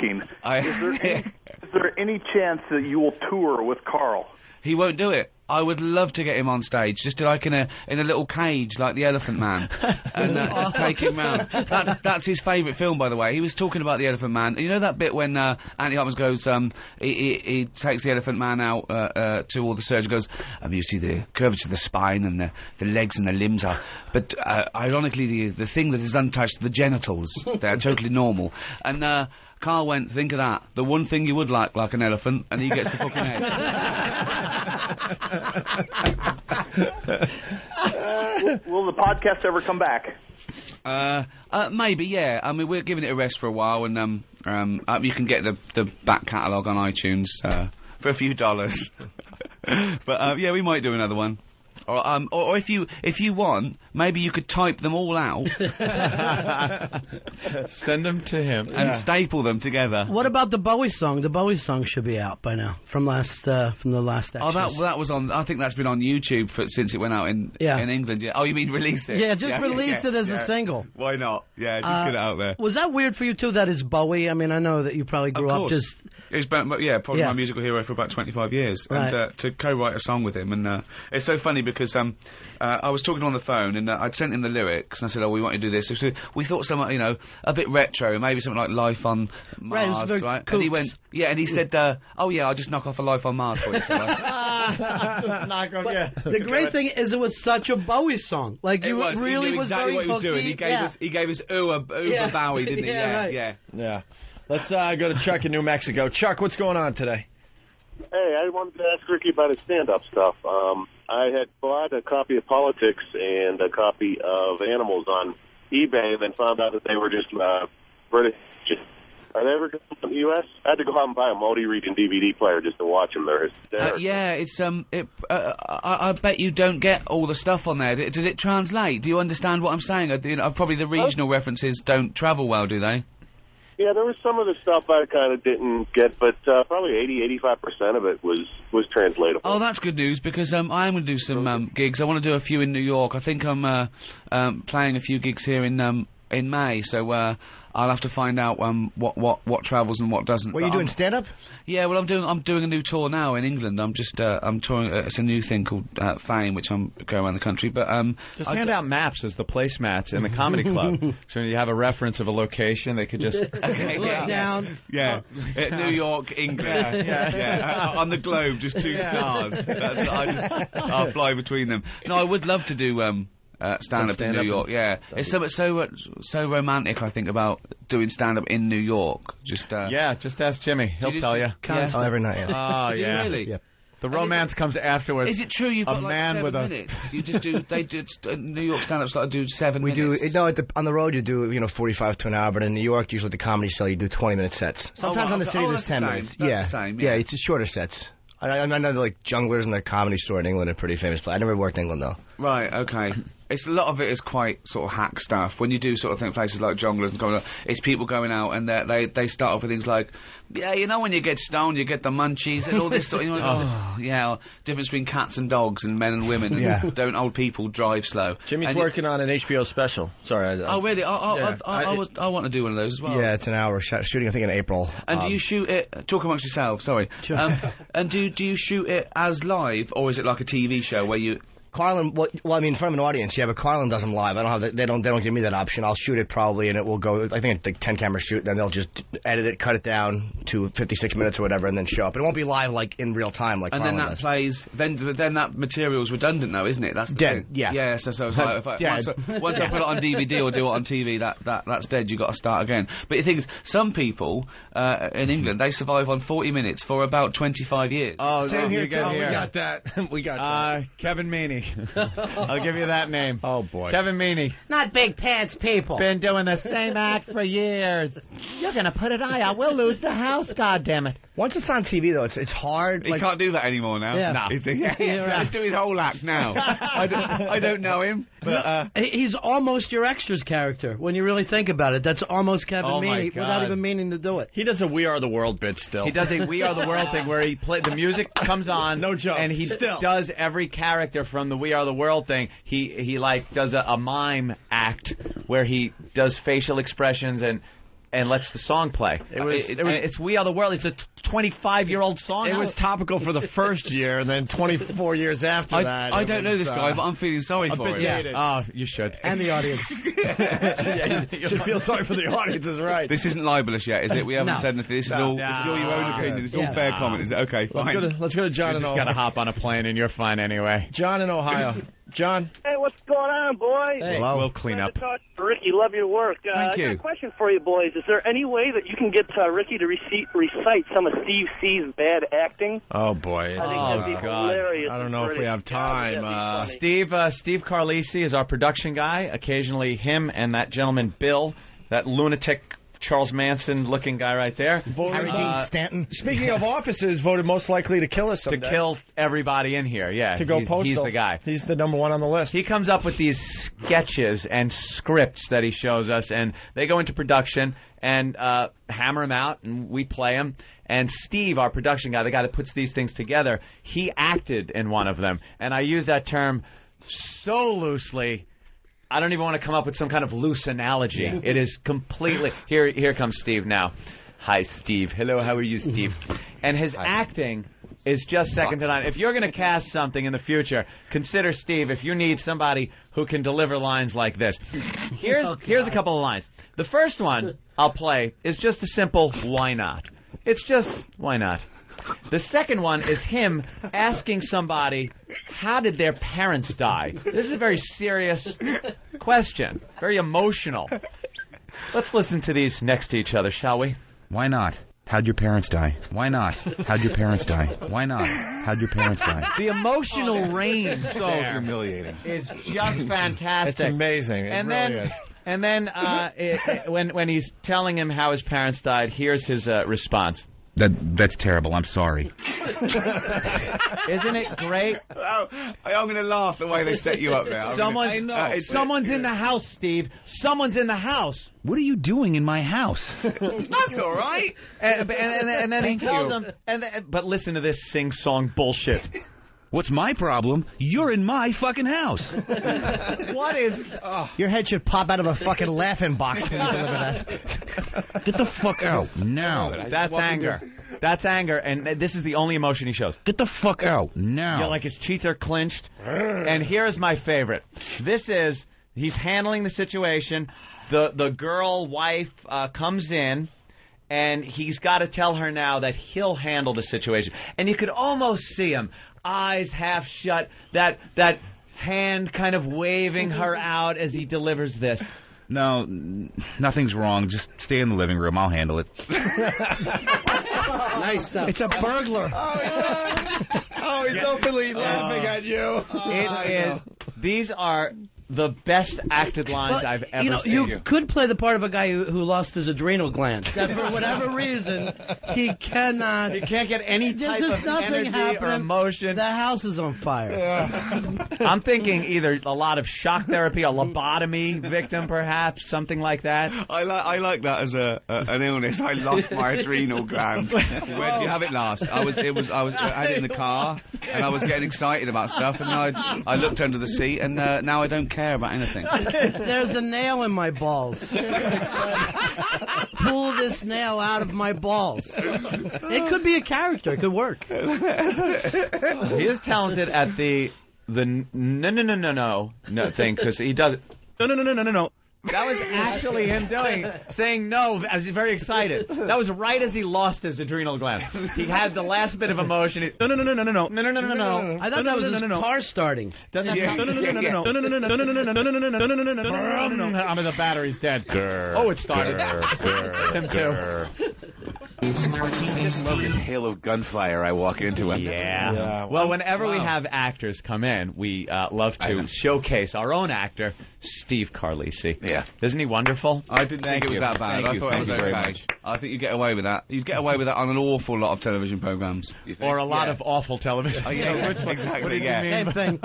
talking. Is there any chance that you will tour with Carl? He won't do it. I would love to get him on stage, just like in a little cage, like the Elephant Man, and take him round. That's his favourite film, by the way. He was talking about the Elephant Man. You know that bit when Anthony Hopkins goes, he takes the Elephant Man out to all the surgeons, goes, you see the curvature of the spine and the legs and the limbs are, but ironically the thing that is untouched, the genitals, they're totally normal. And Carl went, think of that. The one thing you would like an elephant, and he gets the fucking head. Will the podcast ever come back? Maybe, yeah. I mean, we're giving it a rest for a while, and you can get the back catalogue on iTunes for a few dollars. But yeah, we might do another one. Or if you want, maybe you could type them all out, send them to him, and staple them together. What about the Bowie song? The Bowie song should be out by now from the last. Oh, that was on. I think that's been on YouTube since it went out in England. Yeah. Oh, you mean release it? Yeah, just release it as a single. Why not? Yeah, just get it out there. Was that weird for you too? That is Bowie. I mean, I know that you probably grew up just. He's probably my musical hero for about 25 years, right. And to co-write a song with him, and it's so funny because I was talking on the phone and I'd sent him the lyrics and I said, we want to do this. We thought something, a bit retro, maybe something like Life on Mars, right? And he went, and he said, I'll just knock off a Life on Mars for you. The great thing is it was such a Bowie song. Like you really he knew exactly what he was doing. He gave us Bowie, didn't he? Yeah. Let's go to Chuck in New Mexico. Chuck, what's going on today? Hey, I wanted to ask Ricky about his stand-up stuff. I had bought a copy of Politics and a copy of Animals on eBay and then found out that they were just British. Are they ever going to the U.S.? I had to go out and buy a multi-region DVD player just to watch them. I bet you don't get all the stuff on there. Does it translate? Do you understand what I'm saying? Probably the regional references don't travel well, do they? Yeah, there was some of the stuff I kind of didn't get, but probably 80-85% of it was translatable. Oh, that's good news, because I am going to do some gigs. I want to do a few in New York. I think I'm playing a few gigs here in May, so I'll have to find out what travels and what doesn't. What are you doing, stand-up? Yeah, well, I'm doing a new tour now in England. I'm touring. It's a new thing called Fame, which I'm going around the country. But just hand out maps as the placemats in the comedy club. So when you have a reference of a location, they could just look down. Yeah, New York, England. Yeah. On the globe, just 2 stars. I'll fly between them. No, I would love to do stand-up in New York. Yeah, it's so romantic. I think about doing stand-up in New York. Just ask Jimmy. He'll tell you. Oh, every night. Oh, yeah. Really? Yeah. The romance comes afterwards. Is it true you've got like 7 minutes? You just do. They do New York stand-ups like do 7 minutes. We do. On the road you do 45 to an hour, but in New York usually at the comedy show you do 20-minute sets. Sometimes on the city there's 10 minutes. That's the same. Yeah, it's just shorter sets. I know like Junglers and the Comedy Store in England are pretty famous, but I never worked in England though. Right, okay. A lot of it is quite sort of hack stuff. When you do sort of think places like Junglers and Comedy, it's people going out and they start off with things like, when you get stoned, you get the munchies and all this sort of, difference between cats and dogs and men and women. And don't old people drive slow? Jimmy's working on an HBO special. Sorry. Really? I want to do one of those as well. Yeah, it's an hour shooting, I think, in April. And do you shoot it? Talk amongst yourselves. Sorry. Sure. And do you shoot it as live, or is it like a TV show where you? Carlin, I mean, in front of an audience, yeah, but Carlin does them live. I don't have they don't give me that option. I'll shoot it probably, and it will go. I think it's like 10 camera shoot. Then they'll just edit it, cut it down to 56 minutes or whatever, and then show up. It won't be live like in real time like. And Carlin then that does. Plays. Then that material's redundant, though, isn't it? That's the thing. Yeah. Yeah. So once I put it on DVD or do it on TV, that's dead. You got to start again. But the thing is, some people in England they survive on 40 minutes for about 25 years. Oh, same here. We got that. We got that. Kevin Meaney. I'll give you that name. Oh, boy. Kevin Meaney. Not big pants people. Been doing the same act for years. You're going to put an eye out. We'll lose the house, goddammit. Once it's on TV, though, it's hard. He can't do that anymore now. Yeah. No. Let's do his whole act now. I don't know him. But, he's almost your extras character. When you really think about it, that's almost Kevin Meaney without even meaning to do it. He does a We Are the World bit still. He does a We Are the World thing where the music comes on. No joke. And he does every character from the We Are the World thing. He like does a mime act where he does facial expressions and and lets the song play. It's We Are the World. It's a 25-year-old song. It was topical for the first year, and then 24 years after that. I don't know this guy, but I'm feeling sorry for him. Yeah. Oh, you should. And the audience. You should feel sorry for the audience, is right. This isn't libelous yet, is it? We haven't said anything. This is all your own opinion. It's all fair comment. Is it? Okay, fine. Let's go to John in You just Ohio. got to hop on a plane, and you're fine anyway. John in Ohio. John. Hey, what's going on, boys? Hey. We'll clean up. Ricky, love your work. Thank you. I got a question for you, boys. Is there any way that you can get Ricky to recite some of Steve C's bad acting? Oh, boy. I think that'd be hilarious. I don't know if we have time. Steve Carlisi is our production guy. Occasionally him and that gentleman Bill, that lunatic Charles Manson-looking guy right there. Harry Dean Stanton. Speaking of offices, voted most likely to kill us someday. To kill everybody in here, yeah. To go postal. He's the guy. He's the number one on the list. He comes up with these sketches and scripts that he shows us, and they go into production and hammer them out, and we play them. And Steve, our production guy, the guy that puts these things together, he acted in one of them. And I use that term so loosely, I don't even want to come up with some kind of loose analogy. Yeah. It is completely... Here comes Steve now. Hi, Steve. Hello, how are you, Steve? And his acting is just second to none. If you're going to cast something in the future, consider Steve if you need somebody who can deliver lines like this. Here's a couple of lines. The first one I'll play is just a simple why not. It's just why not. The second one is him asking somebody, how did their parents die? This is a very serious question, very emotional. Let's listen to these next to each other, shall we? Why not? How'd your parents die? Why not? How'd your parents die? Why not? How'd your parents die? The emotional range So humiliating. is just fantastic. It's amazing. It really is. And then when he's telling him how his parents died, here's his response. That's terrible. I'm sorry. Isn't it great? I'm going to laugh the way they set you up there. Someone's in the house, Steve. Someone's in the house. What are you doing in my house? That's all right. And then he tells them. But listen to this sing-song bullshit. What's my problem? You're in my fucking house. What is... Your head should pop out of a fucking laughing box when you deliver that. Get the fuck out now. That's anger. That's anger, and this is the only emotion he shows. Get the fuck out now. Yeah, like his teeth are clenched. And here's my favorite. This is... He's handling the situation. The girl wife comes in, and he's got to tell her now that he'll handle the situation. And you could almost see him, eyes half shut, that hand kind of waving her out as he delivers this. No, nothing's wrong. Just stay in the living room. I'll handle it. Nice stuff. It's a burglar. Oh, he's openly laughing at you. These are the best acted lines I've ever seen. You could play the part of a guy who lost his adrenal glands. That for whatever reason, he cannot... He can't get any type of energy or emotion. The house is on fire. Yeah. I'm thinking either a lot of shock therapy, a lobotomy victim perhaps, something like that. I like that as an illness. I lost my adrenal gland. Where did you have it last? I had it in the car, and I was getting excited about stuff, and I looked under the seat, and now I don't care about anything. There's a nail in my balls. Pull this nail out of my balls. It could be a character. It could work. He is talented at the no thing, because he does no. That was actually him saying no as he's very excited. That was right as he lost his adrenal gland. He had the last bit of emotion. No. I thought that was his car starting. The battery's dead. Oh, it started. Him too. I just love this hail of gunfire I walk into. Yeah. Well, whenever we have actors come in, we love to showcase our own actor, Steve Carlisi. Yeah. Isn't he wonderful? I didn't think it was that bad. I thought it was okay. I think you get away with that. You'd get away with that on an awful lot of television programs. Or a lot of awful television. Exactly. What did you mean? Same thing.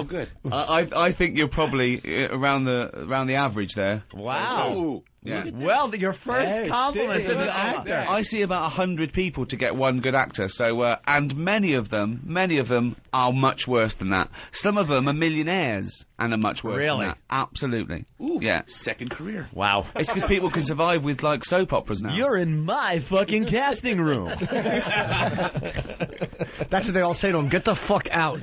Good. I think you're probably around the average there. Wow. Yeah. Well, your first compliment to the actor. I see about 100 people to get one good actor. So, and many of them are much worse than that. Some of them are millionaires and are much worse than that. Absolutely. Ooh, yeah. Second career. Wow. It's because people can survive with like soap operas now. You're in my fucking casting room. That's what they all say to him. Get the fuck out.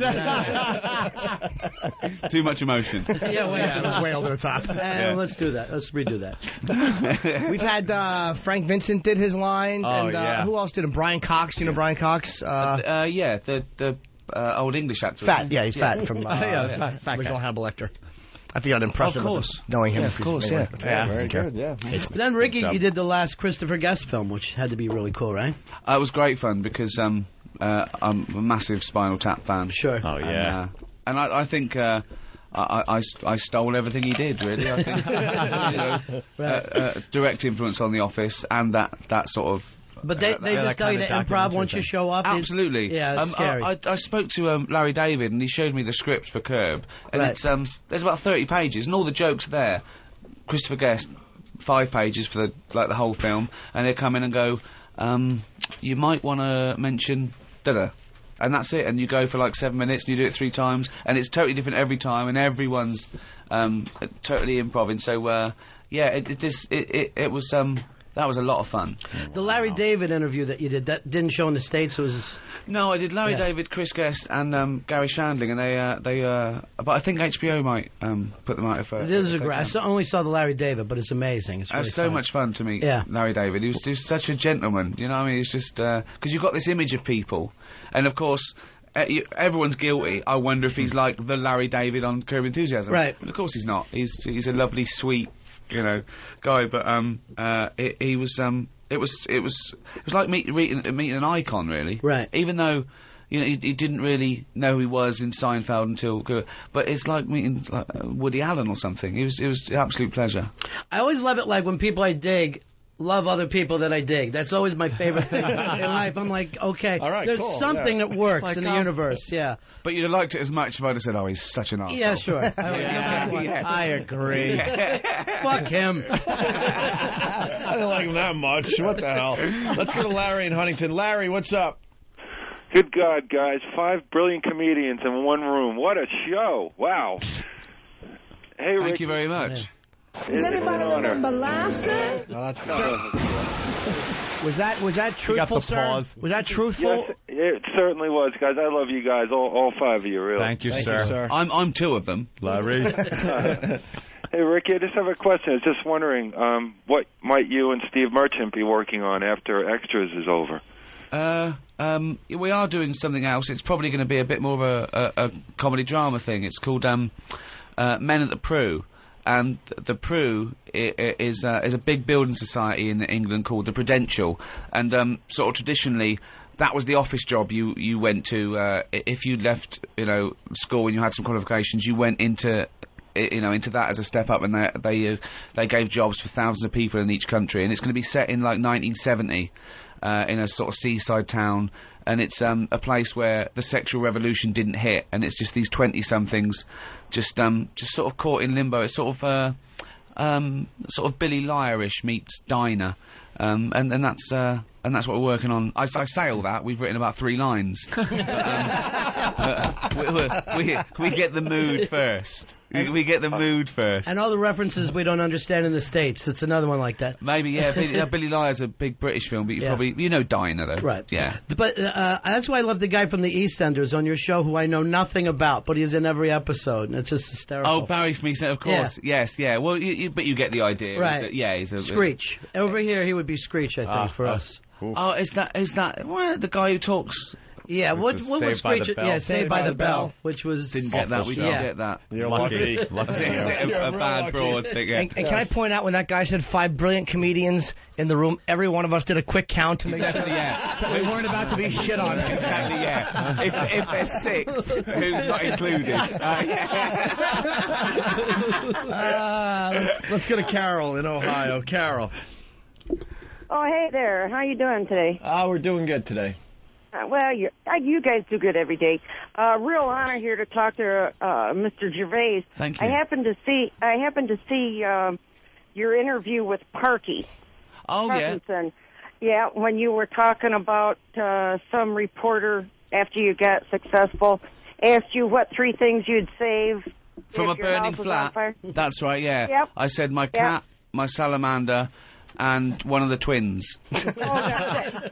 Too much emotion. Way over the top. Let's do that. Let's redo that. We've had Frank Vincent did his lines, and who else did it? Brian Cox. You know Brian Cox? Yeah, the old English actor. Fat. Yeah, he's fat from fat original Hannibal Lecter. I feel impressive. Of course. Knowing him. Yeah, of course, yeah. Very good, yeah. Then, Ricky, you did the last Christopher Guest film, which had to be really cool, right? It was great fun because I'm a massive Spinal Tap fan. Sure. Oh, yeah. And I think I stole everything he did, really. I think direct influence on The Office and that sort of. But they just tell you to improv once you show up. Absolutely. Yeah, it's scary. I spoke to Larry David and he showed me the script for Curb, and it's there's about 30 pages and all the jokes are there. Christopher Guest, 5 pages for the whole film, and they come in and go, you might want to mention da-da. And that's it, and you go for like 7 minutes and you do it 3 times, and it's totally different every time, and everyone's totally improvising. So it was that was a lot of fun. The Larry David interview that you did, that didn't show in the States. It was no, I did Larry David, Chris Guest, and Gary Shandling, and they but I think HBO might put them out if. It is a great. I only saw the Larry David, but it's amazing. It's really so much fun to meet Larry David. He was such a gentleman. You know what I mean? It's just because you've got this image of people, and of course. Everyone's guilty. I wonder if he's like the Larry David on Curb Enthusiasm. Right. But of course he's not. He's a lovely, sweet, guy. But he was. It was like meeting an icon, really. Right. Even though. He didn't really know who he was in Seinfeld until, but it's like meeting Woody Allen or something. It was an absolute pleasure. I always love it, like when people I dig love other people that I dig. That's always my favorite thing in life. I'm like, okay, all right, there's cool, something that works in the universe. Yeah. But you'd have liked it as much if I'd have said, "Oh, he's such an arsehole." Yeah, sure. I agree. Fuck him. I don't like him that much. What the hell? Let's go to Larry in Huntington. Larry, what's up? Good God, guys. 5 brilliant comedians in one room. What a show. Wow. Hey, Rick. Thank you very much. Yeah. Does anybody remember last night? No, that's Was that truthful, sir? Pause. Was that truthful? Yes, it certainly was, guys. I love you guys, all 5 of you, really. Thank you, sir. I'm 2 of them. Larry. Hey, Ricky, I just have a question. I was just wondering, what might you and Steve Merchant be working on after Extras is over? We are doing something else. It's probably going to be a bit more of a comedy drama thing. It's called Men at the Prue. And the Prue is a big building society in England called the Prudential, and sort of traditionally that was the office job you went to if you left school and you had some qualifications. You went into that as a step up, and they gave jobs for thousands of people in each country. And it's going to be set in like 1970 in a sort of seaside town, and it's a place where the sexual revolution didn't hit, and it's just these 20-somethings just sort of caught in limbo. It's sort of Billy Liar-ish meets Diner, and that's what we're working on. I say all that. We've written about 3 lines. We get the mood first. We get the mood first. And all the references we don't understand in the States. It's another one like that. Maybe, yeah. Billy Liar's a big British film, but you probably Diner though. Right. Yeah. But that's why I love the guy from the EastEnders on your show, who I know nothing about, but he's in every episode, and it's just hysterical. Oh, Barry from EastEnders, of course. Yeah. Yes, yeah. Well, but you get the idea. Right. He's a Screech. Over here, he would be Screech, I think, for us. Oh, is that the guy who talks? Yeah, what was Screech? Yeah, Saved by the Bell, which was... Didn't get that, we didn't get that. You're lucky. Lucky. A bad broad thing, yeah. And can I point out, when that guy said 5 brilliant comedians in the room, every one of us did a quick count to make sure we weren't about to be shit on. Exactly, yeah. If there's 6, who's not included? Let's go to Carol in Ohio. Carol. Oh, hey there. How you doing today? We're doing good today. Well, you guys do good every day. Real honor here to talk to Mr. Gervais. Thank you. I happened to see your interview with Parky. Oh, yeah. Parkinson. Yeah, when you were talking about some reporter, after you got successful, asked you what 3 things you'd save From a if your burning house was on flat. fire. That's right, yeah. Yep. I said my cat, my salamander, and one of the twins. Oh, that's it.